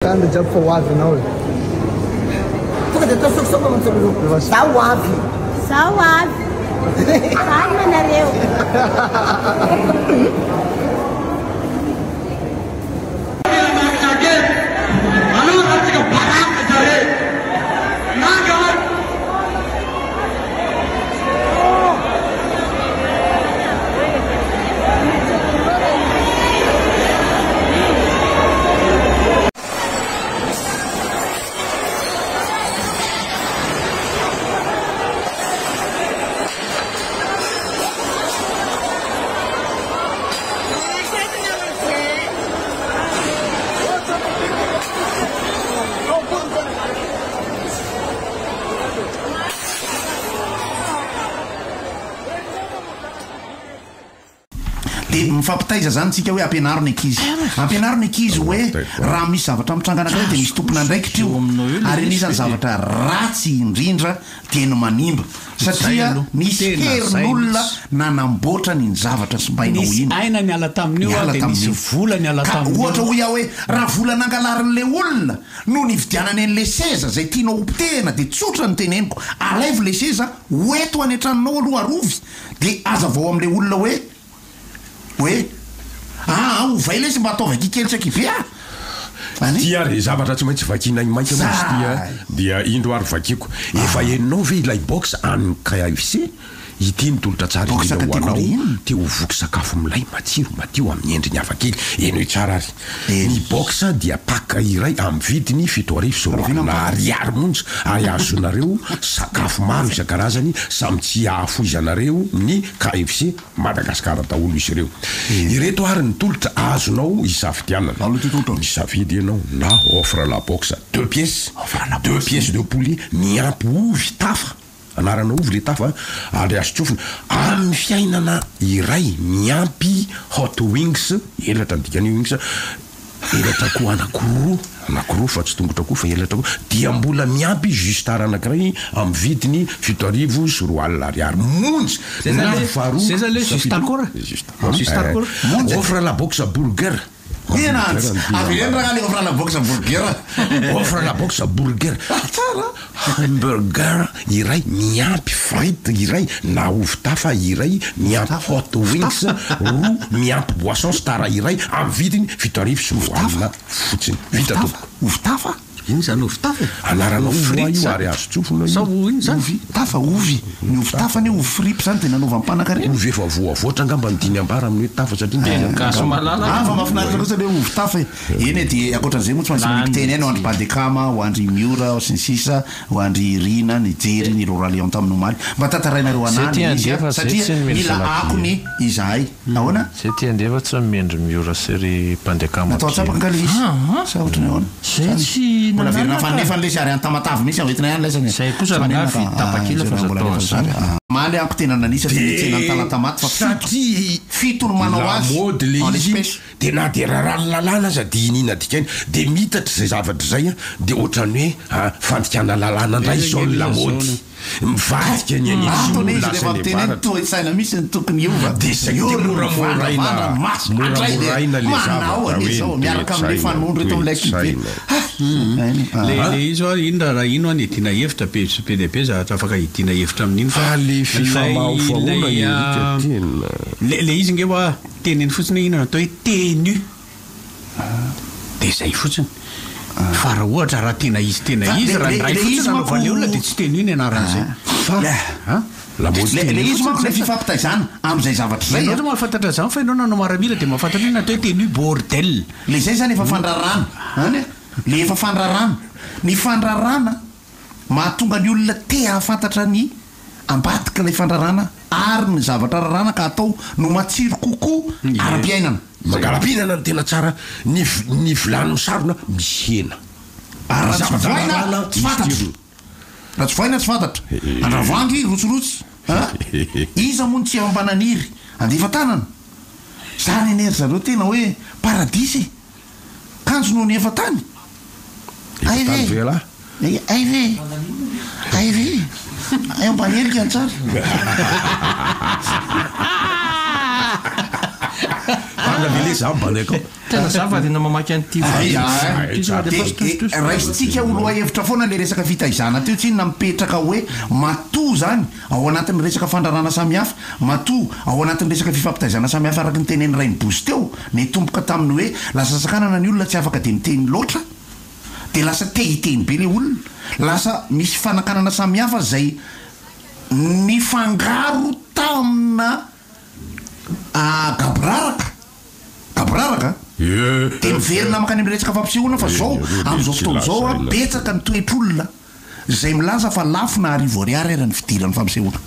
Anda jiaby fa ho avy anao e. Tonga dia atao sokosoko amantsolo. Zaho ho avy. Zaho ho avy. Salma anareo. Mifampitaiza zany tsika hoe ampianaro ny ankizy ampianaro ny ankizy hoe raha misy zavatra mitrangana kay dia misy tompona ndraikitra io ary anisan'ny zavatra ratsy indrindra tena manimba satria misy herin'olona nanamboatra ny zavatra sy mbaina ho ino aina ny ala tamin'io dia misy vola ny ala tamin'io ohatra ho iaho hoe raha vola nangalarin'le olona no nividianany an'le seza zay tiana ompitehana dia tsotra ny teneniko alaivo le seza hoeto any an-tranonao aloha arovy dia aza vao am'le olona hoe ovay lesy mba ataova kikelitsaky be dia re zavatra tsy maintsy vakina mainka mozy tia dia indro ary vakiko efa eninao ve ilay box any KFC ity nitolotra tsara indrindra ho anao te ho voky sakafo milay matsiro matio amin'ny endriny hafakely eno hoe tsara ary ny box dia paka iray amin'ny vidiny 7 sy ariary monja ary azonareo sakafo maro isan-karazany samy tsy ahafoizanareo ny KFC Madagasikara daholo izy ireo ireto ary nitolotra azonao isafidianana misafidy ianao na offre la box 2 pièces de poulet miampy ovy tafa anarana ovy le tafa ary azotsofina amin'ny fiainana iray miampy hot wings elatra dikany wings elatra koa anankiroa fa tsy tongotra koa fa elatra koa dia mbola miampy justar anankiray amin'ny vidiny 7 sy 4 ariary monja offre la box burger offre la box burger offre la box burger hamburger iray miampy frite iray na ovy tafa iray miampy hot wings roa miampy boisson star iray amin'ny vidiny 7 sy 4 fotsiny vita tompoko ovy tafa iny zany ovy tafa anarana ovy io ary azo tsofona iny zany tafa ovy ny ovy tafa ny ovy fripy zany dia nanova ampanankarena ovy efa voavoatra angamba ny diny ambara amin'ny hoe tafa satria gaso malala fa mahafinaritra loatra le ovy tafa eny dia akoatran'izay moa tsy maintsy manikiteny any ho andry badekama ho andry miora sy ny sisa ho andry rina ny jery ny loralion tamin'ny omaly mba tantarainareo anany satria mila akony izahay ahoana zay tia andefa tsy mendry miora sery pandekama atao tsapaka le izy sa ohatrany ahoana mbola verina fanefa n'le sy ary antamatavy misy avetina ihany laisany zay kosa raha tapakila fa zatao zany maly ampitenana anisa tsena ntalatamaty fa satria fito no manao azy mody le izy dia na dia raharano lalàna sady inina dikainy dia mitatra zay zavatra zay dia ohatrany hoe fandikana lalàna ndray zao la mody mivadika ny anisysaina misy ny tokony iova dia zay moramoraina le zavatra miaraka amin'le fanondro eto amin'lay le izy a ino raha ino any hidiana hevitra be dia be zahatra afaka hidiana hevitra amin'iny fa le fifamahofahoana le izy nge hoa teneny fotsiny ino natao hoe tenu dia zay fotsiny fa raha ohatra raha tena izy raha ndray fotsiny anaovany olona dia tsy tenu iny anaran'izay le izy manko le fifampitaizana amin'izay zavatra zay ohatra mahafantatra zany fa ianao nanao maramila dia mahafantatra iny natao hoe tenu bordel le zay zany efa fandrarana any le efa fandrarana ny fandrarana mahatonga ny olona te hahafantatra ny ambadika ilay fandrarana ary ny zavatra rarana ka atao no matsiro kokoa ara-piainana mangala-piainana ny tena tsara ny vilany misarona misy hena raha tsy voaina tsy fantatra andravangy rotsirotsy iza moa ny tsy ambananiry andefa tanana zany enery zareo tena hoe paradisy kanjo noho ny efa tany aive ambanelika an tsara marina vele za baneko tena zava tena mamaky an'ity raisitsika oloa hevitra foana le resaka fitaizana teo tsy na mipetraka hoe mato zany ao anatin'ny resaka fandrarana samihafa mato ao anatin'ny resaka fifampitaizana samihafa araky ny teneny rainy bozy teo ny tomboka taminy hoe lasa sakanana ny olona tsy afaka de miteny loatra de lasa tehiteny be le olona lasa misy fanakanana samihafa zay ny fangaro tamina gabraraka de miverina makany amin'ny resaka fampisehoana fa zao am'izao fotoana zao a betsaka ny toetr'olona zay milaza fa lafo na arivo ariary era ny fidirany fampisehoana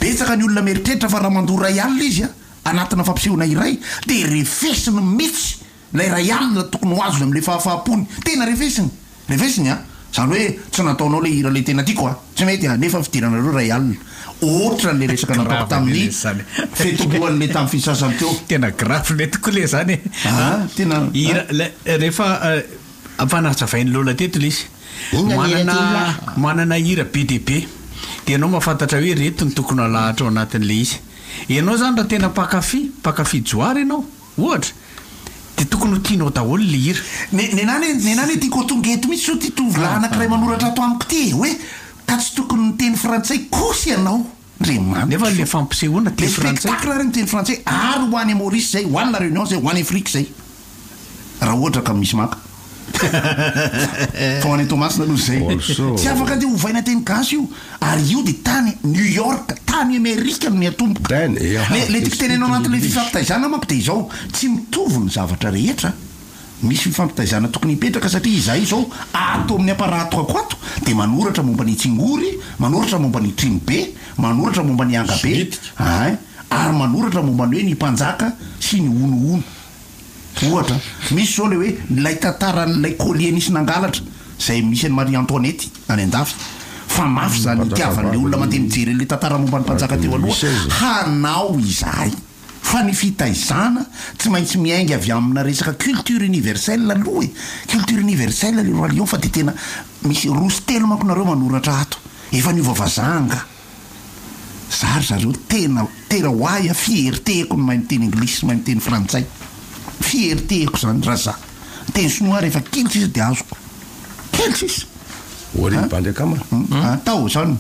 betsaka ny olona meritreritra fa raha mandoro ray alina izy a anatina fampisehoana iray de refesiny mihitsy lay ray alina tokony ho azo am'le fahafahapony tena refesiny a zany hoe tsy nataonao le hira le tena tiako a tsy mety a nefa fidiranareo ray alina ohatra le resaka natao tamin'ny fetoboan'le tamin'ny fisasany teo tena grave le tokoa le zany tena hira rehefa ampanazavainy lola teto le izy manana hira be de be de ianao mahafantatra hoe reto ny tokony alahatra ao anatin'le izy ianao zany raha tena pakafy joary ianao ohatra de tokony ho tianao daholo le hira nenany tiako tongeto mihitsy so ty tovolahy anankiray manoratra ato amiko ty hoe ka tsy tokony nyteny frantsay kosy ianao nefa le fampisehoana teny frantsay spectacle reny teny frantsay ary ho any Maurice zay ho any la Réunion zay ho any Afrique zay raha ohatra ka misy maka fa ho any Thomasina aloha zay tsy afaka de hovaina teny gasy io ary io de tany New York tany Amerika no miatomboka le tiako tenenao anatin'le fifampitaizana manko de izao tsy mitovy ny zavatra rehetra misy fifampitaizana tokony hipetraka satria izay zao ato amin'ny apparatoko ato de manoratra momba ny tsingory manoratra momba ny trimobe manoratra momba ny angabe ary manoratra momba ny hoe ny mpanjaka sy ny onoono ohatra misy zao le hoe lay tantaran'lay collier nisy nangalatra zay misy any Marie Antoinette any andafy fa mafy zany itiavan'le olona mandeha mijery le tantara momba ny mpanjaka teo aloha hanao izay fa ny fitaizana tsy maintsy miaingy avy amina resaka culture universelle aloha culture universelle le Roi Lion fa de tena misy rosy telo manko nareo manoratra ato efa niovavazanga zary zareo tena hoaya fiertéko ny mahay miteny anglisy mahay miteny frantsay fiertéko zany raha za teny sinoa rehefa kely sisa de azoko kely sisa ory bandekama tao zany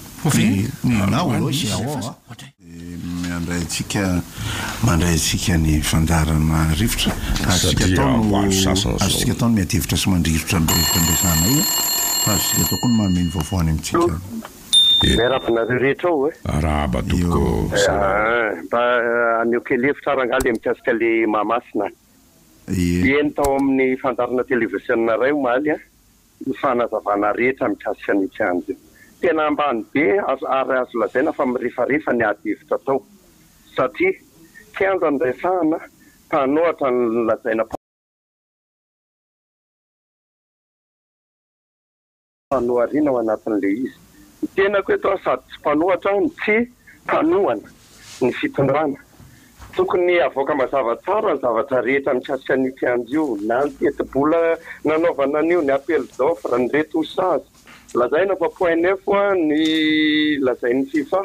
mandray antsika ny fandarana rivotra azosika taony miadevitra sy mandrivotra ndraisana io fa azosika tao koa ny mameny vaovoany amitsika miarabinareo rehetra ao arahaba toko mba aneokelevitra arangale mikasika le mahamasina eny tao amin'ny fandarana televisionna ray omaly ny fanazavana rehetra mikasika ny tianjo tena ambany be ary azo lazaina fa mirefarefa ny adevitra tao satria kianja ny resahana mpanohatra ny lazaina mpanoharina ao anatin'le izy tenako eto sady tsy mpanohatra ny tsy mpanohana ny fitondrana tokony avoaka mazava tsara ny zavatra rehetra mikasika ny kianja io na ny tetibola nanaovana an'io ny appel d'offre ny reto sazy lazaina fa point neuf ny lazain'ny FIFA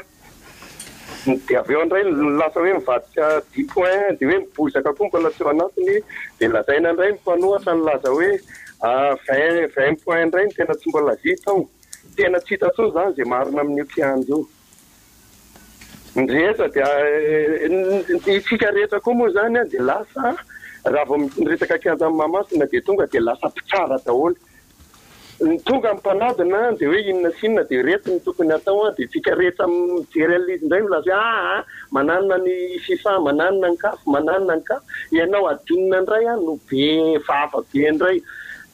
de avy eo indray lasa hoe mivadika 10 point de hoe mibozaka koa mbola tsy ao anatiny de lazaina indray mpanohatra ny laza hoe 20 point indray ny tena tsy mbola vita ao tena tsy hita tsony zany zay marina amin'io kianja io ndresa de itsika rehetra koa moa zany de lasa raha vao miresaka kianja amin'ny Mahamasina de tonga de lasa mpitsara daholo ny tonga mpanadina de hoe inona sinona de reto ny tokony atao de tsika rehetra mijery an'izy indray milaza mananina ny FIFA mananina ny CAF mananina ny CAF ianao adinina indray no be vava be indray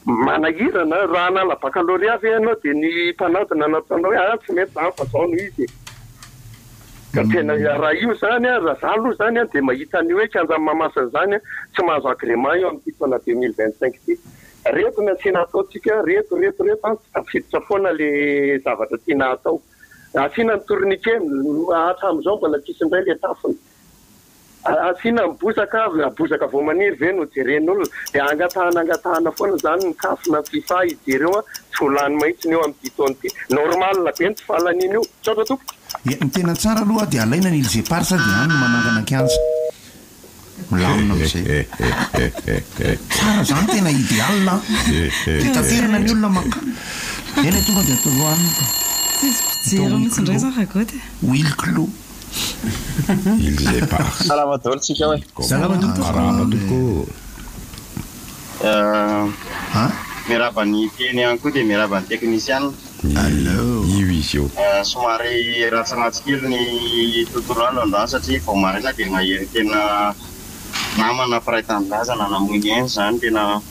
manahirana raha nala baccalauréat ve ianao de ny mpanadina nataonao hoe tsy mety zany fa zao no izy ka tena raha io zany raha za aloha zany de mahita ny hoe kianja Mahamasina zany tsy mahazo agrément io amin'ny taona 2025 ty reto ny asiana ataotsika reto tafiditra foana le zavatra tiana atao asiana ny tourniquet hatramin'izao mbola tsisy indray le tafony asiana mibosaka vao maniry ve no jeren'olona de angatahana foana zany ny kafona FIFA ijery eo tsy ho lany mahitsiny eo amin'ny taona ty normal be ny tsy fahalaniny io tsotra tompo ny tena tsara aloha de alaina ny ilzepar sady any no manangana kianja milamina am'izay tsara zany tena idéal de taterina ny olona maka eny tonga de atoloanina Zero mihitsy indray zany ragoty. Wilklo. Il est pas. Salama daholo tsika hoe. Salama tokoa. Miraba ny teny ihany koa dia miraba ny teknisiana. Allô. Io izy io. Somary ratsiratsy kely ny tontolo andro satria vao maraina dia mahery tena namana mpiray tanindrazana namoiny eny zany tena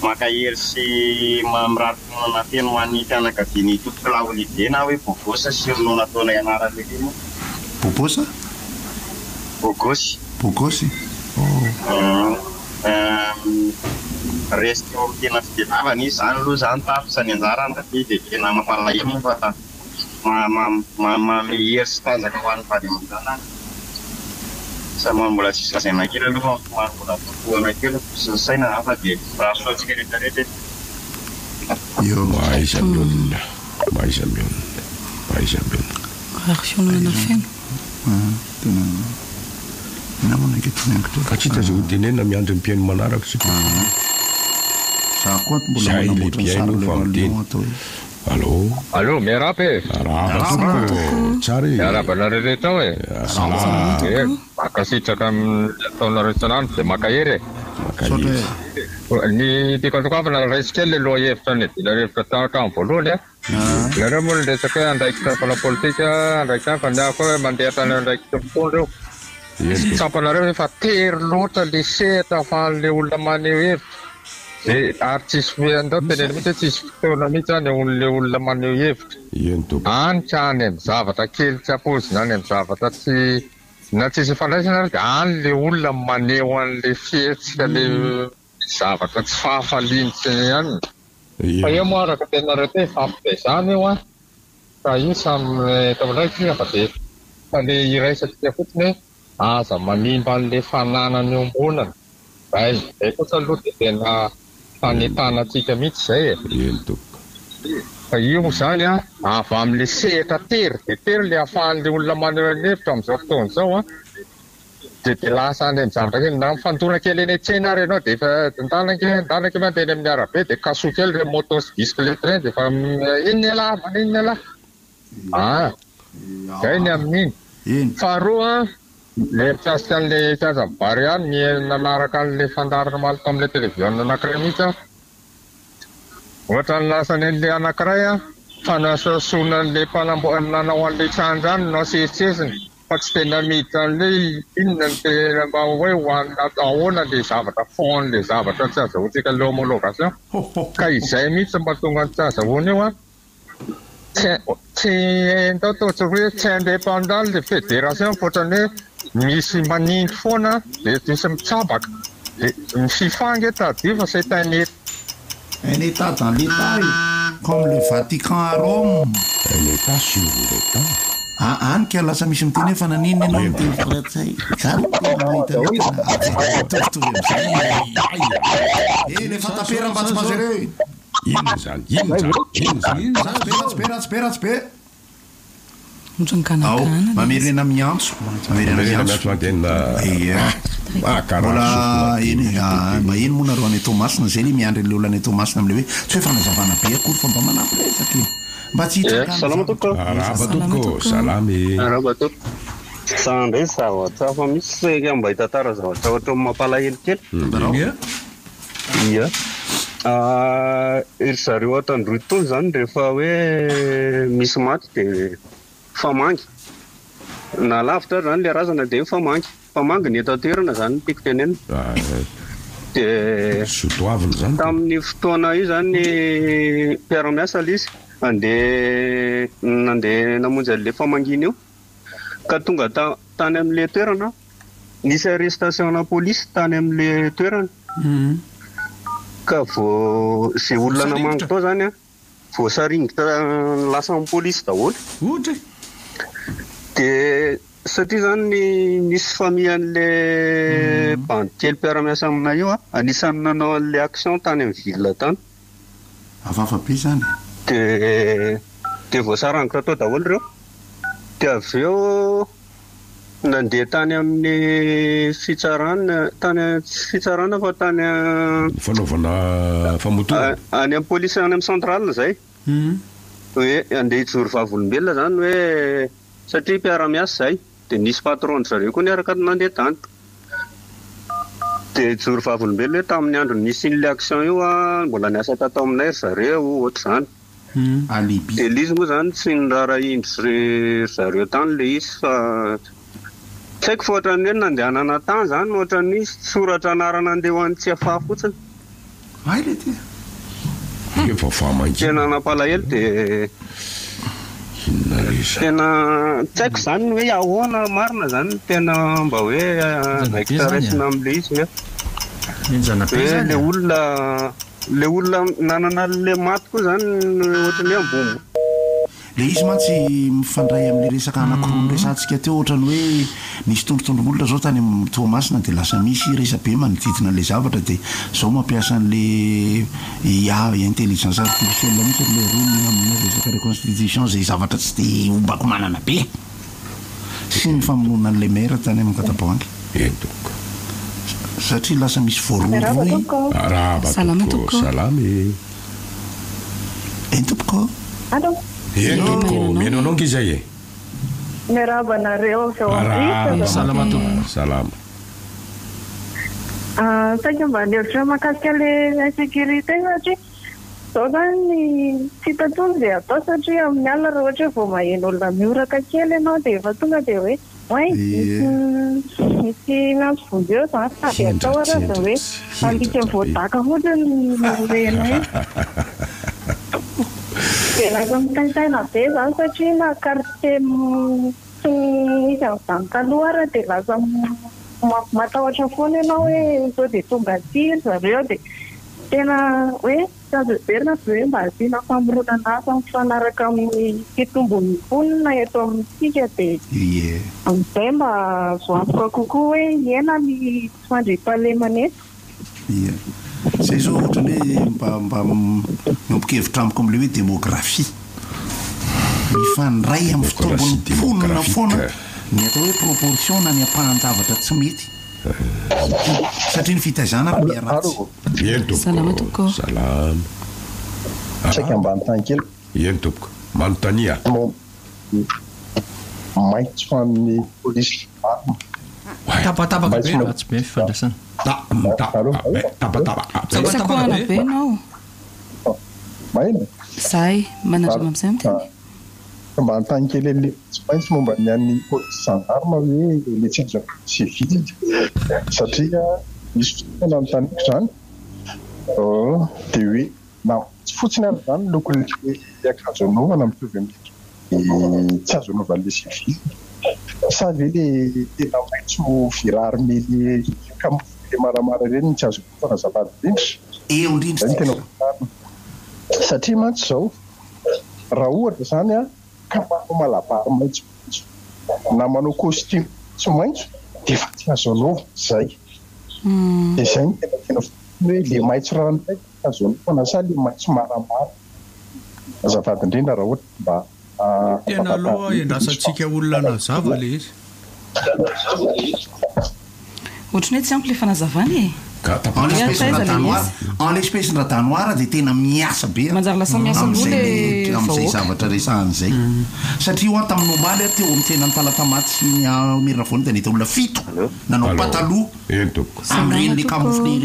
makahery sy mamiratona teny ho an'ny fianakaviany tompokila holiday na hoe bogosa sy ronoana taona ianarana ety moa. Bogosa? Bogosy. Bogosy? Resto tena fitadiavana izy zany aloha zany tapitra ny anjarany satria dia tena mampalahelo fa mamehery sy tanjaka ho an'ny vady aman-janany. Sa mbola tsisy lazaina kely aloha mbola tokoana kely sy ny saina hafa dia raha soatsika rehetrarehetra. Maiza miolona. Maiza miolona. Maiza miolona. Raha fiolana feno. Tena namana ankehitriny angitra. Ka tsy hita izay ho tenena miandry ny mpiaino manaraka sika. Za koa mbola manamboatra ny sary ilay valimo atao hoe. Allô, miarapy. Tsara. Miarabana rehetra hoe. Makasitraka amin'ny taona rehetranan dia makahery. Ny tikantokafana raisikely aloha hevitra ny dila hevitra tahaka amin'ny voalohany nareo moa resaka hoe andraikitra fana politika andraikitra fandeako hoe mandeha tany andraikitra mpitondra eo tsampanareo efa tery loatra le sehatra afahan'le olona maneho hevitra ary tsisy andao teneny mihitsy hoe tsisy fotoana mihitsy any le olona maneho hevitra anitra any amin'ny zavatra kely tsy ampozina any amin'ny zavatra tsy na tsisy fandraisana dia any le olona maneho an'le fihetsika le zavatra tsy fahafaliany sy ihany. Fa eo moa araka tenareo te fampitaizana eo ka io samy tamindraiky fa dia fa le iraisantsika fotsiny hoe aza manimba an'le fananany ombonana. Zay kosa aloha dia tena fanentanantsika mihitsy izay fa io zany avy amin'le sehatra tery dia tery le ahafahan'le olona maneho ny hevitra amin'izao fotoana izao dia lasa any amin'ny zavatra kely na mifantona kely eny an-tsena ary ianao dia efa ndanake mandeha eny amin'ny arabe dia kasoa kely re moto sy bisikileta reny dia efa inona ala zay ny amin'iny faharoa le mikasika an'le kazam-bary ihany nanaraka an'le fandarana malo tamin'le televiziona anankiray mihitsy ohatra ny lasany an'le anankiray fanasasona an'le nanao an'le trandrany no asesitsesiny fa tsy tena miditra an'le inona ny tena mba hoe ahoana le zavatra fon'le zavatra tsy azahoantsika le homologation ka izay mihitsy mba tonga ny tsy azahoana eo tsy ndao totsy hoe tsy indépendant le fédération fotrany hoe misy manindry foana dia misy mitsabaka dia ny FIFA ngetra fa c'est un état dans l'état comme le Vatican à Rome. Un état sur l'état. Anka lasa misy miteny fa nanina ianao miteny firatsay le fatapera mba tsy mazareo inona zany peratsy be mamerena miantso mbola maheno moa nareo any Tomasina zay le miandry le olana Tomasina am'le hoe tsy hoe fanazavana be akory fa mba manampy resaky mba tsy hitrarabatoko salamy arabatoko sandray zavatra fa misy seka mba hitatara zavatra ohatra mampalahelo kely ia ery zareo atandroy tony zany rehefa hoe misy maty dia famangy na lavitra zany le razana dia famangy ny etanterana zany tiako tenena dia sotoavina zany tamin'ny fotoana io zany mpiara-miasa le izy nandeha namonjy an'le famangina io ka tonga tany amin'le toerana nisy arrestation-na polisy tany amin'le toerana ka vao zay olona namangy tao zany voasaringitra lasa amin'ny polisy daholo dia satria zany nisy famian'le bandy kely mpiara-miasa amina io anisany nanao an'le action tany amin'ny ville tany afafabe zany dia voasarangitra tao daholo ireo dia avy eo nandeha tany amin'ny fitsarana fa tany fanaovana famotona any amin'ny polisy any amin'ny central zay hoe andeha hijoro vavolombelona zany hoe satria mpiara-miasa zay dia nisy patron zareo koa niaraka nandeha tany dia hijoro vavolombelona hoe tamin'ny andro nisy in'ilay action io mbola niasa tatao aminay zareo ohatr'izany dia ilay izy moa zany tsy nirara indro zareo tany le izy fa tsy haiko fa ohatran'ny hoe nandehanana tany zany ohatran'ny soratra anarana andeha ho an'ny tsy afaha fotsiny tena nampalahelo dia tena tsy haiko zany hoe ahoana marina zany tena mba hoe naikitaresina amin'le izy hoe le olona nanana le maty koa zany ohatrany hoe ambombo le izy mantsy mifandray amin'le resaka anankiroa nyresantsika teo ohatrany hoe nisy tondrotondromolona zao tany amin'ny Toamasina dia lasa misy resabe manodidina an'le zavatra dia zao mampiasa an'le intelligence artificielle mihitsy le rony amin'ny resaka reconstitution zay zavatra tsy dia ombako manana be sy ny famonona an'le maire tany amin'ny Katapoangy satria lasa misy voaroy salamy tompoko entoko menonongy izay miarabanareo salama saika mba nihevitra mahakasika le insécurité satria zao zany tsy tatony dia atao satria amin'ny alina raha ohatra vao maheno olona mioraka kely ianao dia efa tonga dia hoe misy miantso vonjy eo zany sady atao araha za hoe andika voadaka fotsiny rena io dia lasa mitaitaina be zany satria na quartier tsy misy amin'izany taloha ara dia lasa matahotra foana ianao hoe zao dia tonga aty zareo dia tena hoe tsy azo berina be hoe mba asiana famoronana asa mifanaraka amin'ny fitombon'ny vonina eto amintsika dia amin'izay mba zoantoka kokoa hoe iena ny tsy mandre-pahalemana eto zay zao ohatrany hoe mba miompokevitra amiko amin'le hoe démographie mifandray amin'ny fitombon'ny vonina foana ny atao hoe proportion na ny ampahan-davatra tsy mety satria ny fitaizana ary miaratsy salama tompoko saika ambany tany kely eny tompoko manontania maitso amin'ny polisy tapatapaka be ratsy be fifandraisana sakoana be anao maina zay manarama amin'izay miteny ambany tany kely le tsy maintsy momba ny an'ny polisy gendarme hoe le tsy civile satria misy fotoana anotaniko zany dia hoe na tsy fotsiny ary zany lokony hoe akanjo anaovana mitovy amin'ny tsy azo anaovan'le civile sady hoe le tena maitso virary mele kamofle maramara ireny tsy azo anaovana zavady indrindra eo indrindra tena satria mantsy zao raha ohatra zany ka manao malabary maitso na manao costume tsy maitso dia efa tsy azo anaova zay dia zay ny tena hoe le maitso ranoray azo anaovana sa le maitso maramara azavady indrindra raha ohatra mba tena aloha endrasantsika olona nazava le izy ohatrany hoe tsy ampy le fanazavany en l'espèce-nra danoara dia tena miasa be manjary lasa miasa amin'izay zavatra resahan'izay satria ho tamin'ny ombaly teo amin'ny tenany palatamaty sy ny mirina voany dia nahita olona fito nanao pataloha amin'ireny le camoufler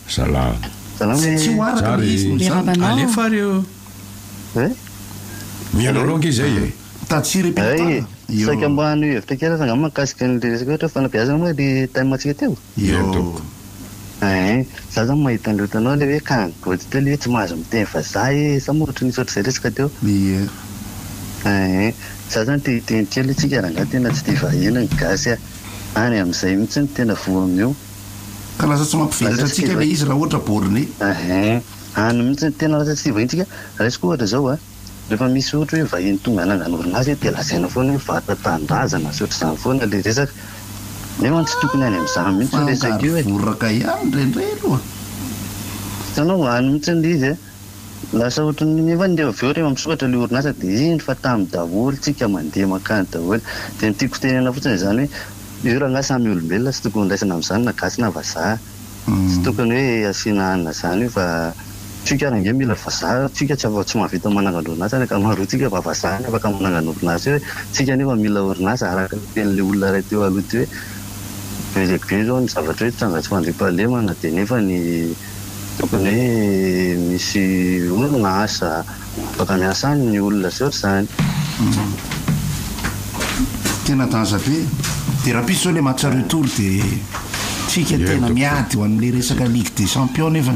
tsy ho araka le izy alefa reo mianalonga izay tatsiry saika mba ny hevitra kely sanga mahakasika n'le resaka ohatra fanabeazana moa le taimatsika teo za zany mahita an'ireo tanao le hoe kangoty teo le hoe tsy mahazo miteny fa za sa moa ohatra nisy ohatr'izay resaka teo za zany titeny kely tsika ranga tena tsy dia vahena ny gasy any amin'izay mihitsy ny tena vo amin'io ka lasa tsy mampivelatra atsika le izy raha ohatra borné any mihitsy tena lasa tsy vahitsika raha izy koa ohatra zao rehefa misy ohatra hoe vahiny tonga anangan'olona azy dia lazaina foana hoe vata-tandrazana sy ohatr'izany foana le resaka nefa tsy tokony any amin'izany mihitsy resaka io voraka ihany renireny loha tanao any mihitsy le izy lasa ohatrany nefa ndeha avy eo rehefa misokatra le orinasa dia iny fa tamin'ny daholo tsika mandeha makany daholo dia nitiako tenena fotsiny izany hoe io raha nga samy olombelona sy tokony raisana amin'izany na gasy na vazaha sy tokony hoe asiana hanina izany fa tsika range mila vazaha tsika tsy mahavita manangana orinasa ka maro tsika fa vazaha ny afaka manangana orinasa hoe tsika nefa mila orinasa araka ny ten'le olona ray teo aloha ty hoe be zao ny zavatra hoe tsangatsy fandriam-pahalemana dia nefa ny tokony hoe misy olona asa afaka miasa any ny olona sy ohatr'izany tena danza be dia raha pisy zao le matsa retour dia tsika tena miady ho an'le resaka ligue des champions nefa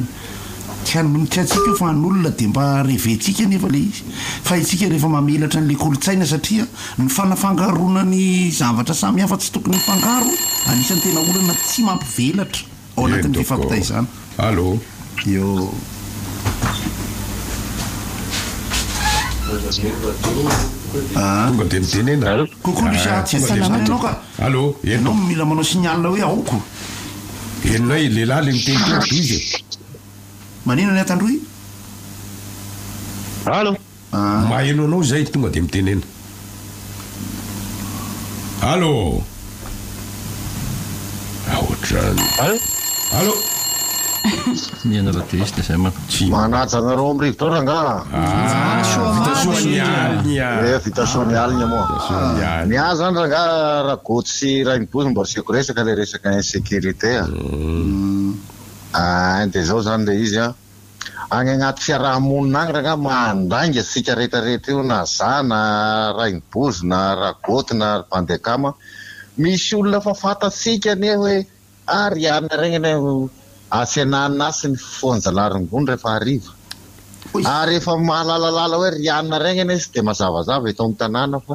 tsy atsika io fa n'olona dia mba reventsika nefa le izy fa itsika rehefa mamelatra n'le kolotsaina satria ny fanafangarona ny zavatra samy hafa tsy tokony mifangaro anisan'ny tena olana tsy mampivelatra ao anatin'ny fifampitaizana allo io tonga dia mitenena kokoa misy tsy azany anao ka allo enao mila manao signal hoe aoko enonay lehilahy le miteny teo izy manina ny atandroy allo maheno anao zay tonga dia mitenena allo ohatrany allo mianarateista zay ma manaja anareo amin'ny rivotra ranga vita sonialina moa ny azy zany ranga ragoty sy raimbozy mba reseko resaka le resaka insécurité dia zao zany le izy agny agnaty fiarahamonina agny ranga mandainga sika rehetrarehetra io na za na raimbozy na ragoty na bandekama misy olona fa fatatsika ne hoe ary anina regnany asiananina asy ny fonjalaringony rehefa hariva ary efa mahalalalala hoe rianina regnany izy dia mazavazava eto amin'ny tanàna fa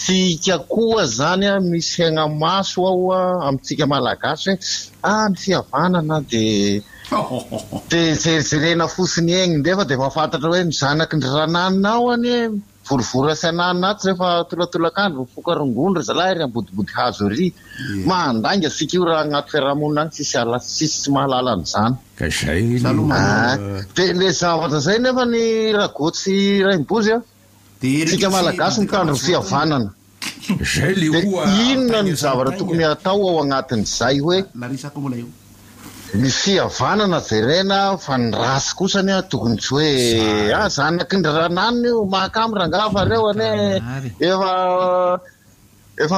sika koa zany misy haigna maso ao amintsika malagasy hoe ny fihavanana dia zerijerena fosiny egny ndefa dia mahafantatra hoe ny zanaky ny rananina ao any vorovory asiananina aty rehefa tolatolakandro fokarongony ry zalahy ry ambodibody hazo ry mandainga sika io raha agnaty fiarahamonina agny tsisy mahalala an'izany dia le zavatra zay nefa ny ragoty sy raimbozy sika malagasy mitandro fihavanana dia inona ny zavatra tokony atao ao agnatin'izay hoe ny fihavanana jerena fa ny rasy kosany tokony tsy hoe zanaky ny rananiny io mahakamo rangafa reo ane efa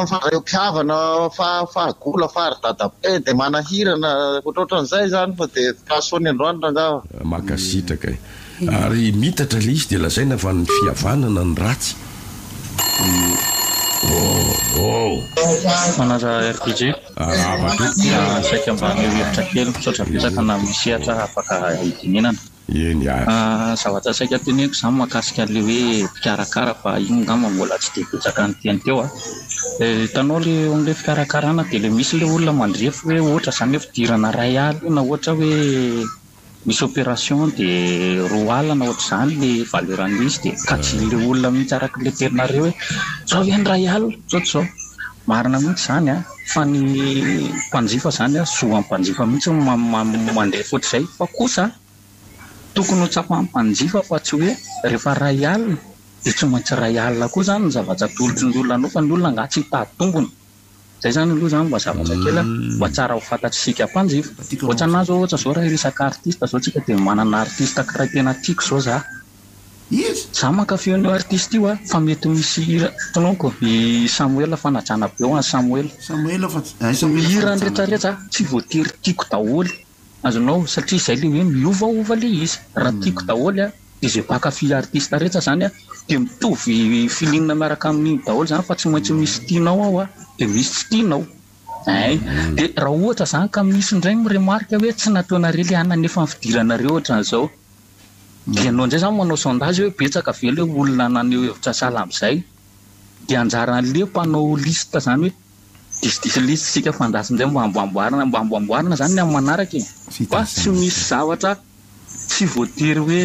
mifandray mpihavana fahagola faharidadabe dia manahirana ohatrohatran'izay zany fa dia kasony androany rangafa makasitraka ary mitatra le izy dia lazaina fa ny fihavanana ny ratsy manaja RPG saika mba hevitra kely misaotra betsaka na misehatra afaka hidinenana zavatra saika teneko zany mahakasika le hoe fikarakara fa iny ngamba mbola tsy dia betsaka ny tiany teo hitanao le fikarakarana dia le misy le olona mandrefy hoe ohatra zany hoe fidirana ray aly na ohatra hoe misy opération dia roa alina ohatra zany le valeran'izy dia katsy le olona mihitsy araka le terinareo hoe zao hoe ny ray alina zao marina mihitsy zany fa ny mpanjifa zany soan'ny mpanjifa mihitsy mandrefa ohatr'izay fa kosa tokony ho tsapahan'ny mpanjifa fa tsy hoe rehefa ray alina dia tsy maintsy ray alina koa zany ny zavatra tolotry ny olona anao fa ny olona nga tsy hitady tombony zay zany aloha zany mba zavatra kely mba tsara ho fantatrysika mpanjifa ohatra anazy ohatra zao raha resaka artista zao tsika dia manana artista karaha tena tiako zao za mankafion'io artiste io fa mety misy tononko i Samuel fanajana be ao Samuel hirany rehetrarehetra tsy voatery tiako daholo azonao satria izay le hoe miovaova le izy raha tiako daholo dia zay mpakafy artiste rehetra zany dia mitovy filinina miaraka amin'iny daholo zany fa tsy maintsy misy tianao ao dia misy tsy tianao dia raha ohatra zany ka misy indray miremarika hoe tsy nataonareo le ana nefa nifidiranareo ohatran'izao dia anao indray zany manao sondage hoe betsaka ve le olona naneo hevitra sala amin'izay dia anjaran'le mpanao lista zany hoe disdisy lista sika fandasin'izay mba amboamboarina zany ny amin'ny manaraka fa tsy misy zavatra tsy voatery hoe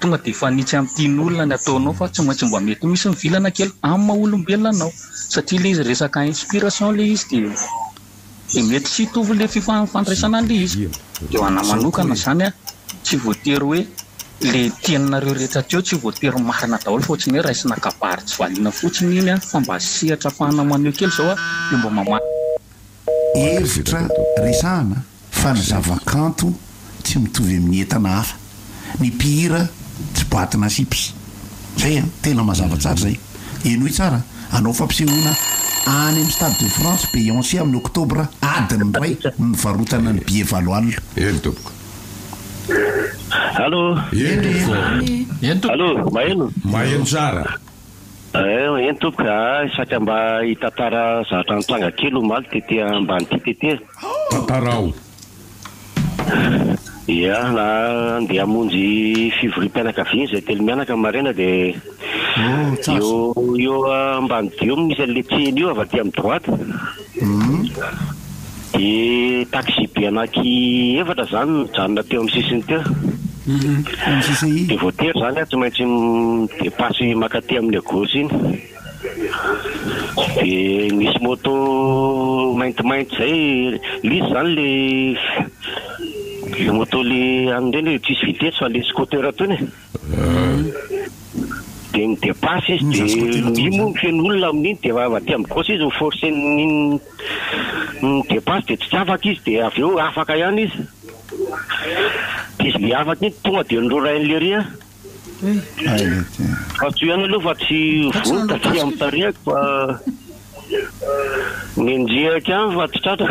tonga dia fanitsy amin'ny tian'olona ny ataonao fa tsy maintsy mba mety misy mivilana kely amin'ny maha-olombelona anao satria le izy resaka inspiration le izy dia mety tsy hitovy le fifandraisana le izy dia ho ana manokana zany tsy voatery hoe le tianareo rehetra teo tsy voatery marina daholo fa ohatrany hoe raisina kabary tsy valiana fotsiny iny a fa mba sehatra fahana maneo kely zao a io mba mama hevitra resahana fa ny zavakanto tsy mitovy amin'ny entana hafa ny mpihira tsy boatina sipsy zay a tena mazavatsara zay eno i tsara anao fampisehoana any amin'ny stade de France Beyoncé amin'ny oktobra adiny ray ny varotana ny billet valo alina eny tompoko allo allo maheno tsara eny tompoko saka mba hitantara zavatra nitranga kely omaly tetỳ ambany ty tetỳ tantarao ia na andeha hamonjy fivorim-pianakaviana zay telo mianaka marena dia io ambany dio misy an'le tseny io avy aty amin'ny droite dia taxi be anaky efatra zany mijanona teo amin'ny sisiny teo dia voatery zany tsy maintsy depasy makaty amin'ny gauche iny dia misy moto maintimainty zay lizy zany le moto le an'ireny tsisy vitesse fa le scooter tony dia midepasy izy dia io moa mifeno olona amin'iny dia aty amin'ny gauche izy miforce midepasy dia tsy afaka izy dia avy eo afaka ihany izy dia izy le afaka iny tonga dia nororain'le ria fa tsy ihany aloha fa tsy vonita tsy amin'ny tarehako fa miendrehaka ihany fa tsy tratra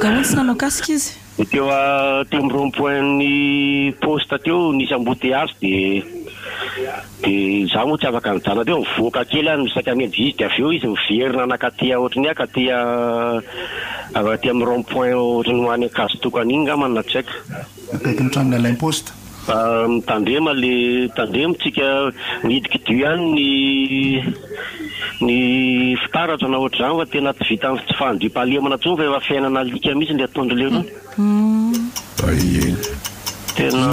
ka oe tsy nanao kasika izy teo amin'ny rond-point-ny poste teo nisy embouteillage dia zaho moa tsy afaka mijana teo mivoaka kely any misaka mendy izy dia avy eo izy miverina anakatya ohatrany akatya aty amin'ny rond-point ohatrany hoany akazo-tokany iny nga manana tsy haiko akaiky ny tranona l'imposte mitandrema le tandremotsika midika dio ihany ny fitaratra na ohatr' zany fa tena tsy vita tsy fandriam-pahalemana tsony fa efa fiainana alika mihitsy le atondro le rony tena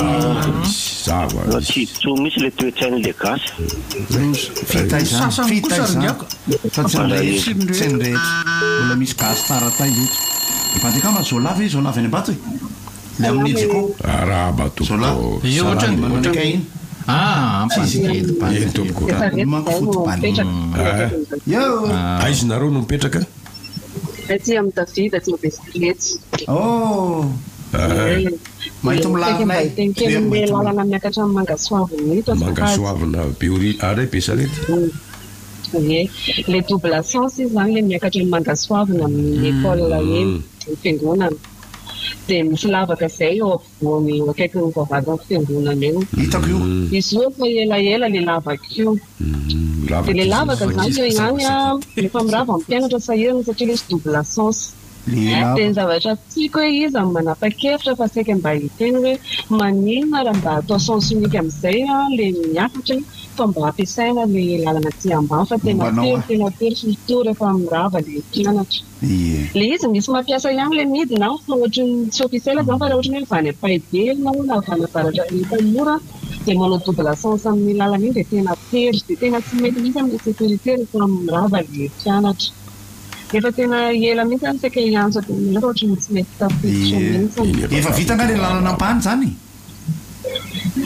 tsitso mihitsy le toetsain'le gasy fitaizany fa tsy nyrehetra mbola misy gasy tara tay eto ipandekama zolava zolava any ambato le amin'ny jiko raha batoko io ohatrany manaka iny eny tompoko aizy nareo no mipetraka aty amin'ny David aty Besikilety mahita milarinay le lalana miakatra amin'ny mangasoavina beori are Besarety le double sens izy zany le miakatra amin'ny mangasoavina amin'ny école eny fiangonana dia misy lavaka zay eo afovoany akaiky ny vavahadiny fiangonana eny hitako io izy io fa elaela le lavaka io dia le lavaka zany eo ihany efa mirava mpianatra sahirana satria le izy double sens dia ny zavatra tiako hoe izy amin'ny manapa-kevitra fa saika mba hiteny hoe maninona raha mba atao sens unique amin'izay le miakatra fa mba ampiasaina le lalana ty ambany fa tena tery surtout rehefa mirava le mpianatra le izy misy mampiasa ihany le midina fa ohatrany tsy officiel zany fa raha ohatrany hoe vany apaidely na na vany avaratra efa mora dia manao double sens amin'ny lalana iny dia tena tery dia tena tsy mety mihitsy amin'ny sécurité rehefa mirava le mpianatra efa tena ela mihitsy any saika iantso dia ohatrany tsy mety tafiditra mihitsy efa vita nga le lalana ambany zany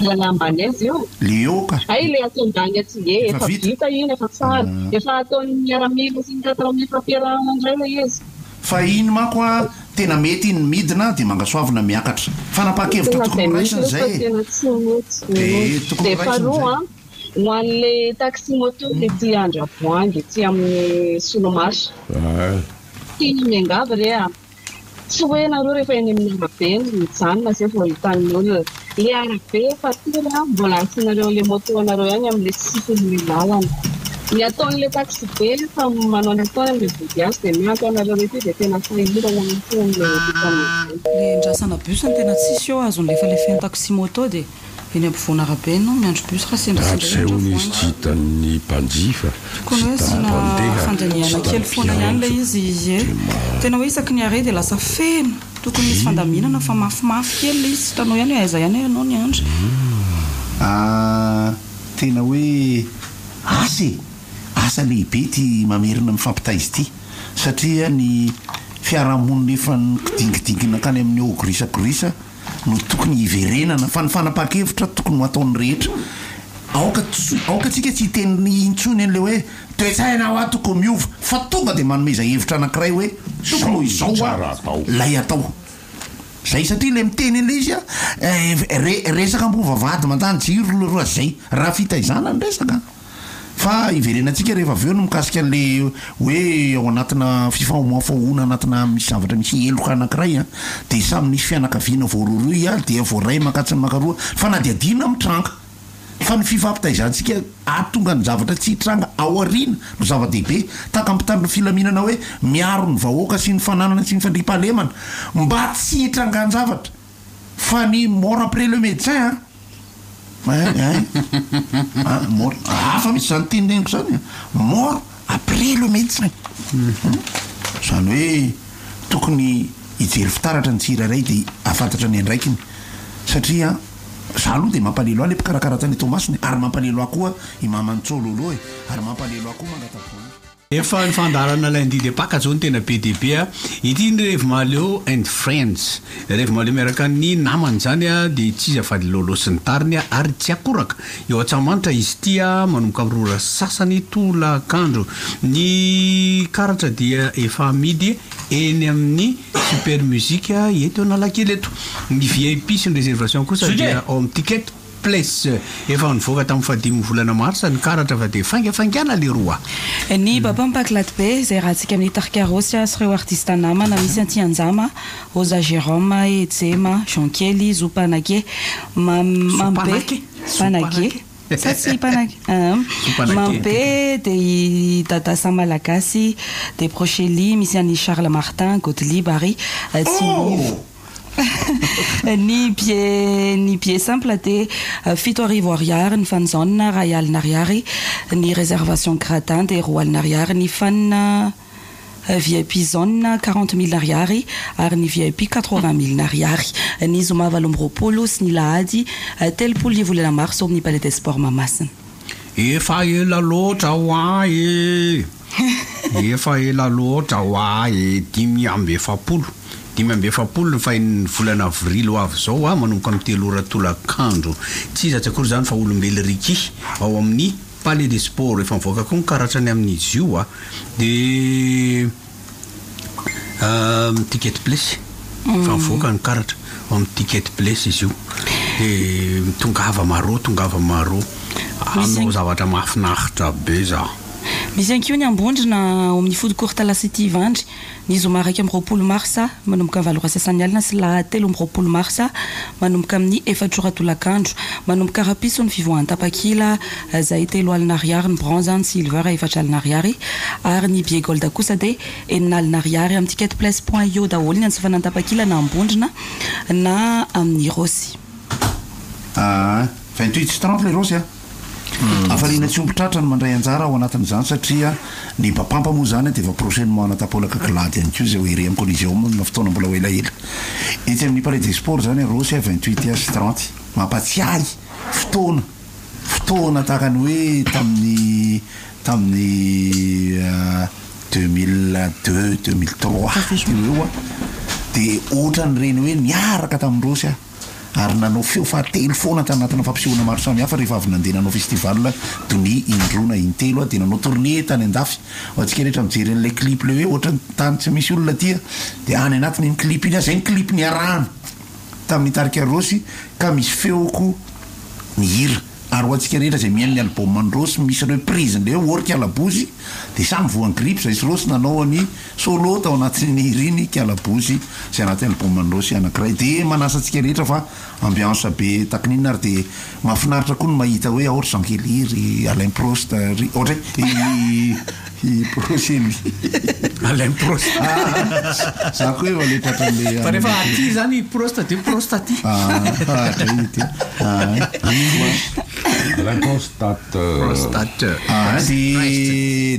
lalana ambany azy io le eo ka ay le atondany aty efa vita iny efa tsara efa ataony miaramila sy ny katramila fampiarahana indray la izy fa iny manko a tena mety iny midina dia mangasoavina miakatra fa napakevitra tokony raisiny zay tena tsy mety dia faharoa ho an'le taxi moto le ty Andravoangy ty amin'ny Solomasy tiany miangava re tsy hoe nareo rehefa eny amin'ny arabe mijanona zay vao hitan'ny olona le arabe fa tiry mbola antsinareo le moto anareo ihany amin'le sisin'ny lalana ny ataon'le taxi be fa manao ny ataony amin'le vodiasy dia mianto anareo rety dia tena fahirana mihitsy le ndrasana bus ny tena tsisy eo azon'lefa le feno taxi moto dia eny ampovoana arabe no miandro bus raha sembrasy ony izy tsy hitan'ny mpanjifa tokony hoe sina fandaniana kely foana ihany le izy e tena hoe isaky ny are dia lasa feno tokony misy fandaminana fa mafimafy kely le izy tsy hitanao ihany hoe aiza ihany anao ny andro tena hoe asa lehibe ty mamerina mifampitaizy ity satria ny fiarahamonina efa kidingidigina kany amin'ny ogrisagorisa no tokony hiverenana fa ny fanapa-kevitra tokony ho ataony rehetra aoka tsika tsy hiteny intsony an'le hoe toetsaina ho a tokony miova fa tonga dia manomeza hevitra anankiray hoe tokony ho izao a lay atao zay satria le miteny an'le izy a resaka mbovavady mandany jiro leroa zay raha fitaizana ny resaka fa iverenantsika rehefa aveo no mikasika an'le hoe ao anatina fifamoafahoana anatina misy zavatra misy eloka anankiray a dia samy nisy fianakaviana voaroroy a dia voaray makatsiny makaroa fa na dia adina mitranga fa ny fifampitaizantsika atonga ny zavatra tsy hitranga ao ariana no zava-dehibe taka mpitanina filaminana hoe miaro ny vahoaka sy ny fananana sy ny fandripahalemana mba tsy hitranga ny zavatra fa ny mort après le médecin mort hafa misy zany teneniko zany mort après le médecin zany hoe tokony hijery fitaratra ny tsiraray dia afantatra ny andraikiny satria za aloha dia mampalelo ahy le mpikarakara tany tomasiny ary mampalelo ahy koa i mamantsolo aloha ary mampalelo ahy koa mangatapony efa ny fandarana lundi de paka zao ny tena be dehibe a ity ny Revo Maleo and Friends Revo Maleo miaraka ny namany zany a dia tsy izy afa lolo sy ny tariny a ary tsy akoraka eo an-tsamanitra izy ty a manomboka mirora sasany tolakandro ny karatra dia efa amidy eny amin'ny super musique eto analakely eto ny VIP sy ny réservation kosa dia ao amin'ny ticket place efa nivoaka tamin'ny fadimy volana marsa ny karatra fa dia faingafaingana le roa ny baba mipakilaty be zay raha tsika amin'ny tarkarosy sy reo artista namana misy antianjama oza Jérôme Ejema Jean-Kelly Zoupanake Mampe Panake Satsi Panake Mampe de Dada Samalagasi de Procheli misy any Charles Martin Gottlieb Barry ny pied simple de fito arivo ariary ny fanzona ray alina ariary ny réservation gratin de roa alina ariary ny fan VIP zone 40 000 ariary ary ny VIP 80 000 ariary ny zoma valomropolo sy ny lahady telopolo ny volana marso amin'ny palais des sports Mamasina efa ela loatra hoahy efa ela loatra hoahy 5 fa ny volana avril ho avy zao a manomboka amin'ny 3 ora tolakandro tsy izy atsakory zany fa olombelo riky ao amin'ny palais des sports efa mivoaka koa ny karatrany amin'izy io a dia ticket place fa mivoaka ny karatra ao amin'ny ticket place izy io dia tongava maro anao zavatra mahafinaritra be za misy anko ny ambondrina ao amin'ny food court la city Vandry ny zoma raiky amin'ny 20 marsa manomboka amin'ny valora sasany alina sy lahatelo amin'ny 20 marsa manomboka amin'ny 4 ora tolakandro manomboka rapiso ny fivoahany tapakila zay 3 alina ariary ny bronze ny silver 4 alina ariary ary ny billet gold kosa dia 9 alina ariary amin'ny ticket place.io daholo ny antsofanany tapakila na ambondrina na amin'ny rosy 28 sy 30 le rosy a afaliana tsy ompitratra ny mandray anjara ao anatin'izany satria ny bapampa moa zany dia efa prochainement anatapolaka kilady ihany koa zay hoe ire amin'ny collision na fotoana mbola ho elaela etsy amin'ny palais des sports zany rosy 28 sy 30 mampatsiahy fotoana tahakany hoe tamin'ny 2002 2003 eo a dia ohatrany reny hoe niaraka tamin'ny rosy ary nanao feo fahatelo foana tanatina fampisehoana maro samy hafa rehefa avy nandeha nanao festival doni indrona intelo dia nanao tournée tany andafy atsika rehetra mijery an'ilay clip le hoe ohatra tany tsy misy olona tia dia any anatiny ny clip iny zay ny clip ny arahana tamin'ny tarika rosy ka misy feoko ny hira ary hoatsika rehetra zay miain'ny album ny rosy misy reprise le orika alabozy dia samy voany grip zay sy rosy nanao ny solo tao anatin'ny riny kialabozy zay anaty album ny rosy anankiray dia manasa atsika rehetra fa ambiance be takinina ary dia mahafinaritra koa no mahita hoe ohatra Jean-Kelly Alain Prost ohatra Prochely Alain Prost za koa efa le tratran'le fa rehefa aty zany Prost dia Prost aty Alain prostate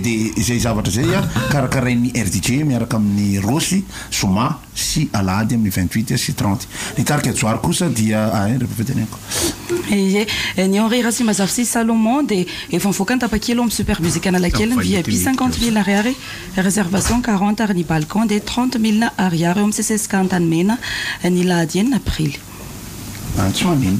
dia izay zavatra zay a karakarain'ny RDJ miaraka amin'ny rosy soma sy alady amin'ny 28 sy 30 ny tarika joary kosa dia rehefa feteneko ny Henri Racine Mazavsi Salomon dia efa mivoaka ny tapakely amin'ny super musique analakely ny VIP 50 000 ariary réservation 40 ary ny balcon dia 30 000 ariary eo amin'ny CCSK Antanimena ny lahady enina aprily tsy manino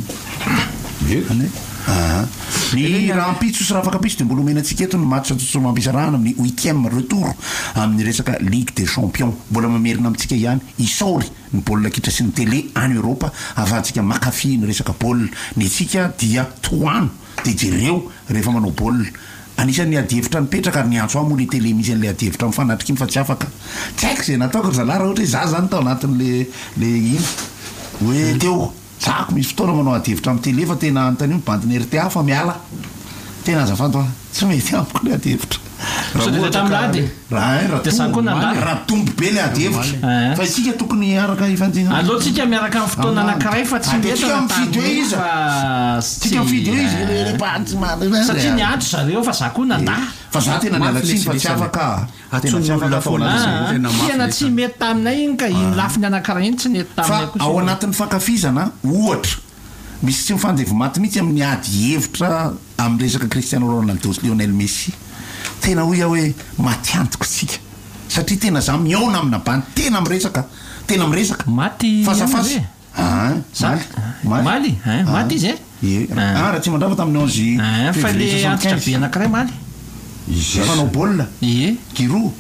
ny raha ampitso sy raha afaka ampitso de mbola omenantsika eto ny match tsotso mampisarahana amin'ny 8e retour amin'ny resaka Ligue des Champions mbola mamerina amintsika ihany isaory ny baolina kitra sy ny télé any Europa ahafahantsika makafy ny resaka baolina ny tsika dia toano de jereo rehefa manao baolina anisan'ny adihevitra nipetraka ary niantso amo le télé misy an'le adihevitra mifanatrika iny fa tsy afaka tsy haiko zay nataoko zalahy raha ohatra hoe za zany tao anatin'le iny hoe teo zako misy fotoana manao adihevitra amin'ny télé fa tena antanio bandiny RTA fa miala tena azafady tsy mety amiko le adihevitra raha tombo be le adihevitra fa isika tokony araka alohatsika miaraka amin'ny fotoana anankiray fa tsy mifidy hoe izy tsika mifidy hoe izy satria niantso zareo fa za koa nanda fa za tena nialatsiny fa tsy afaka tena tsy mety taminay iny ka iny lafiny anankiray iny tsy mety taminay fa ao anatin'ny fankafizana ohatra misy tsy mifandevo maty mihitsy amin'ny ady hevitra amin'ny resaka Cristiano Ronaldo sy Lionel Messi tena hoe hoe matiantoko tsika satria tena za miaona amina bany tena miresaka maty fasafasa maly maty izy raha tsy mandrava tamin'ny 11 fa le antitra be anankiray maly fanao baolina giro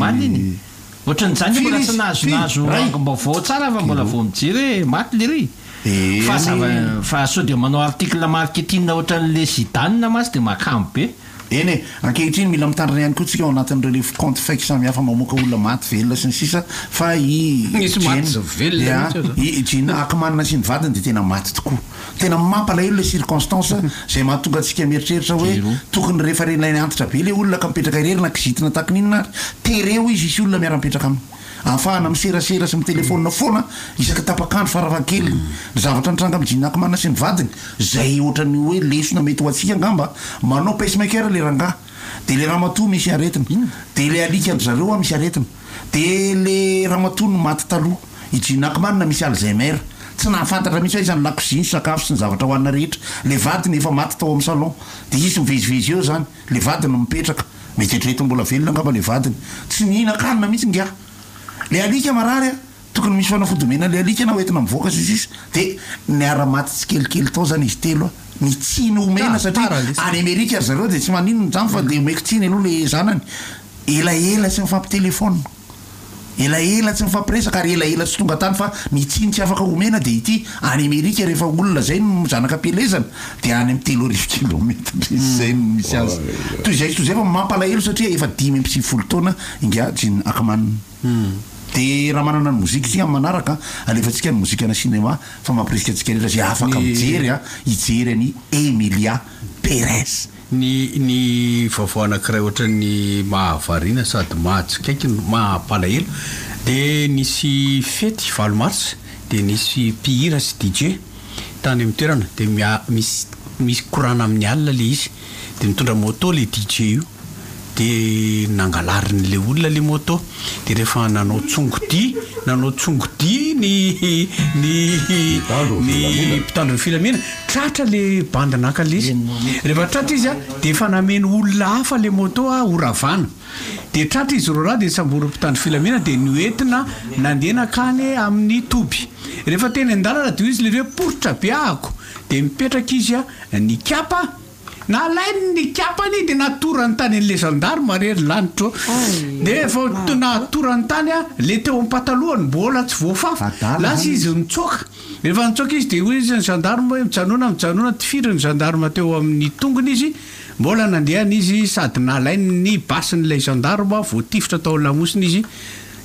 maly iny ohatran'izany mbola tsy nahazonazo angom-baovao tsara fa mbola vao mijery maty le ry fa sao de manao article marketing ohatran'le Zidane masy de makamo be eny ankehitriny mila mitandrina ihany koa tsika ao anatin'ireo compte fake samihafa mamoaka olona maty velona sy ny sisa fa Gene Hackman sy ny vadiny de tena maty tokoa tena mampalahelo le circonstance zay mahatonga atsika mieritreritra hoe tokony rehefa renilay antitra be le olona ka mipetraka irerina kizitina takininina tereo izy isy olona miara-mipetraka aminy ahafahana miserasera sy mitéléphone foana isaka tapakandro faravakely zavatra nitranga amin'ny Gene Hackman sy ny vadiny zay ohatrany hoe lesona mety ho atsika angamba manao pacemaker le rangah de le ramatoa misy aretina de le alika andry zareo misy aretina de le ramatoa no maty taloha i Gene Hackman misy Alzheimer tsy nahafantatra mihitsy hoe izany lakoziny sakafo sy ny zavatra hoanina rehetra le vadiny efa maty tao amin'ny salon de izy mivezivezy eo zany le vadiny mipetraka mety etreto mbola velona angamba le vadiny tsy nihina-kanina mihitsy ngia le alika marary tokony misy fanafodomena le alika na hoentina mivoaka sisisa de niara-maty tsy kelikely tao zany izy telo mitsiny omena satria any Amerika ary zareo de tsy maninona zany fa de omeko tsiny aloha le zanany elaela tsy mifampitelefona elaela tsy mifampiresaka ary elaela tsy tonga tany fa mitsiny tsy afaka omena de ity any Amerika rehefa olona zay no zanaka pelezana de any amin'ny 3 kilometra zay misy azy toy zay fa mampalahelo satria efa 5 taona ingia Gene Hackman de raha manana ny mozika tsika manaraka alefatsika ny mozika na cinéma fa mampirisika atsika rehetra zay afaka mijery hijery any Emilia Perez ny vaovao anankiray ohatran'ny mahavariana sady mahatsikaiky mahampalahelo de nisy fety 20 mars de nisy mpihira sy DJ tany amin'ny toerana de misy korana amin'ny alina le izy de mitondra moto le DJ io de nangalariny le olona le moto de rehefa nanao tsongodi ny mpitandro ny filamina tratra le bandanaka le izy rehefa tratra izy de efa nameno olona hafa le moto oravana de tratra izy roraha de samboro mpitandro filamina de nyoentina nandena kany amin'ny toby rehefa teny andalana de izy le hoe poritra be ahako de mipetraka izy ny kapa na lainy ny kapany de natorany tany an'le gendarme rery lanitro de efa natorany tany le teo amin'ny patalohany mbola tsy voafafa lasa izy mitsoka rehefa nitsoka izy de hoy izy ny gendarme hoe mijanona tifiry ny gendarme teo amin'ny tongony izy mbola nandehana izy sady nalainy ny basin'ilay gendarme voatifitra tao lamosina izy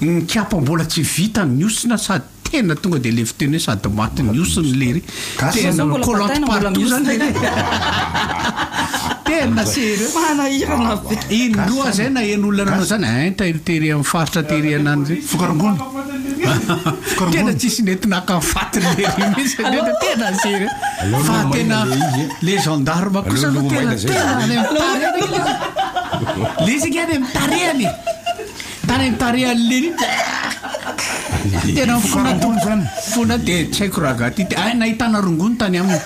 ny kapa mbola tsy vita miosina sady tena tonga de le fiteny hoe sady maty miosiny lery tena colante partout zany tena sérieux ino loha zay na en'olona nanao zany taitery amin'ny faritra tery anany fokarangony tena tsisy netinaka mifatiny lery misy tena sérieux fa tena le gendarme kosa tena le izy gany amin'ny tarehany tany amin'ny tarehany leny tena fona de tsy haiko raha gaty nahitana rongony tany aminy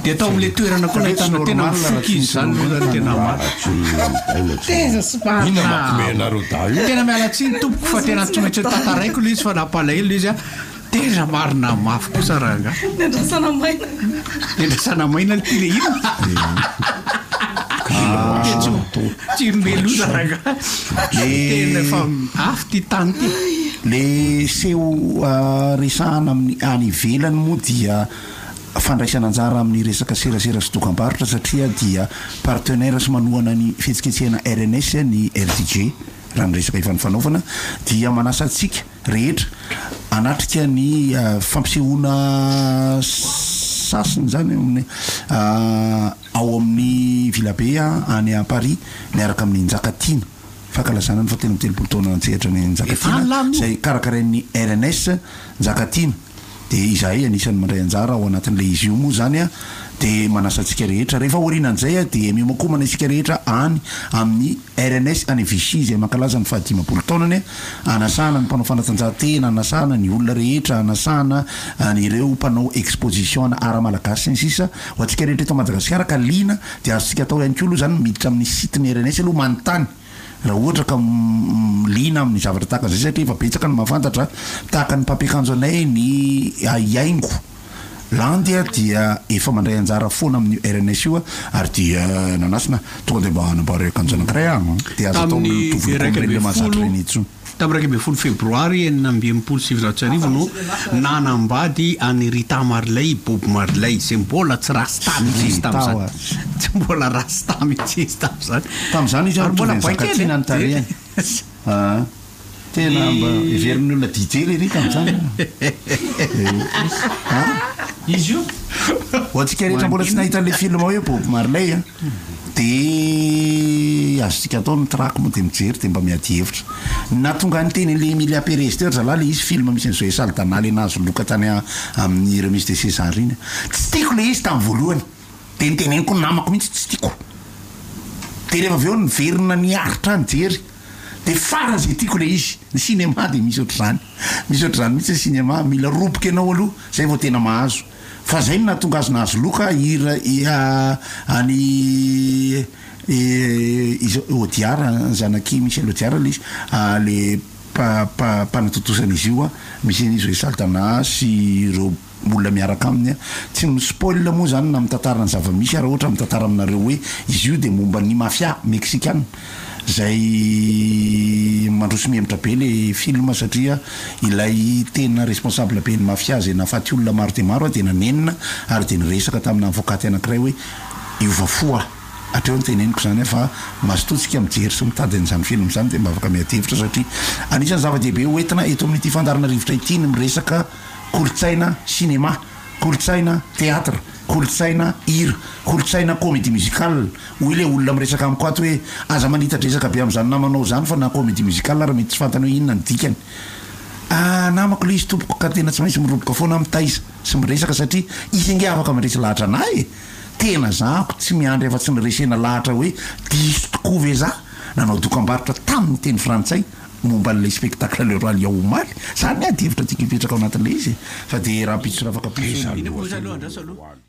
de atao am'le toerana koa nahitana tena mifoky izy zany tena tena mialatsiny tompoko fa tena tsy maintsy tataraiko le izy fa nampalahelo izy tena marina mafy kosa rahanga endrasana maina l tyle ino tsirombelona rahanga tena efa afy ty tany ty le seho resahana amin'ny any ivelany moa dia fandraisana anjara amin'ny resaka serasera sy dokam-barotra satria dia partenaire sy manohana ny fihetsiketsehana RNS ny RDG raha ny resaka efa ny fanaovana dia manasa antsika rehetra anatrika ny fampisehoana sasiny zany amin'ny ao amin'ny vilabe any a Paris miaraka amin'ny Njakatiana fahakalazana ny fa tena telopolo taona nantsehatra ny Njakatiana zay karakarain'ny RNS Njakatiana de izahay anisan'ny mandray anjara ao anatin'le izy io moa zany a de manasa antsika rehetra rehefa orinan'izay a de miomakomana isika rehetra any amin'ny RNS any Vichy zay mankalaza ny fahadimapolo taonany anasana ny mpanao fanatanjahantena anasana ny olona rehetra anasana ireo mpanao exposition na ara malagasy ny sisa ho antsika rehetra eto Madagasikara ka lina de azontsika atao ihany koa aloha zany miditra amin'ny sitiny RNS aloha manontany raha ohatra ka lina amin'ny zavatra tahaka zay satria efa betsaka ny mahafantatra tahaka ny mpampiakanjo anay ny iaingo landy dia efa mandray anjara foana amin'ny RNS io ary dia nanasina tonga de mba hanambary akanjo anankiray agny dia azo atao tovolokomreny mahazatra reny itso tamin'ny 2 febroary 1997 no nanambady any Rita Marley Bob Marley zay mbola tsy rasta mihitsy tam'izany tsy mbola rasta mihitsy tam'izany izy mbola Njakatiana nytarehany tena mba everiny olona DJ le rika am'izany izy io ho antsika rehetra mbola tsy nahita le film hoe Bob Marley de azontsika atao ny trako moa de mijery de mba miady hevitra na tonga ny teny le Emilia Perez teo zalahy le izy film misy an'izao Saldana le nazo loka tany amin'ny remise de César iny tsy tiako le izy tamin'ny voalohany de niteneniko namako mihitsy tsy tiako de rehefa avy eo niverina niaritra nijery de farany zay tiako le izy ny cinéma de misy ohatr'izany mihitsy ny cinéma mila roboka ianao aloha zay vao tena mahazo fa zay na tonga azo nahazo loka any Odiara zanaky Michel Odiara le izy le mpanatotosan'izy io misy izy hoe Saldana sy ireo olona miaraka aminy tsy mispoil moa zany na mitantarana ny zava-misy raha ohatra mitantara aminareo hoe izy io de momba ny mafia mexicane zay mandroso mihemitra be le film satria ilay tena responsable be ny mafia zay nafaty olona maro de maro de nanenina ary de niresaka tamina avokaty anankiray hoe iovafoa atreo nyteneniko zany fa mazototsika mijery sy mitady an'izany film zany de mba afaka miadevitra satria anisan'ny zava-dehibe hoentina eto amin'ity fandarana rivotra ity ny miresaka kolotsaina cinéma kolotsaina théâtre kolotsaina hira kolotsaina comédie musicale hoy le olona miresaka amiko ato hoe aza manitadresaka be am'izany namanao zany fa na comédie musicale raha mety tsy fantany hoe inona ny dikany namako le izy tompoko ka tena tsy maintsy miroboka foana mitaiza sy miresaka satria izy nge afaka miresy lahatra anay tena zahako tsy miandry efa tsy niresena lahatra hoe diso tokoa ve za nanao dokam-barotra tamin'ny teny frantsay momba n'le spectacle le roi lion omaly zany adevitra tiaka ipetraka ao anatin'le izy fa de raha pitso raha afaka pitso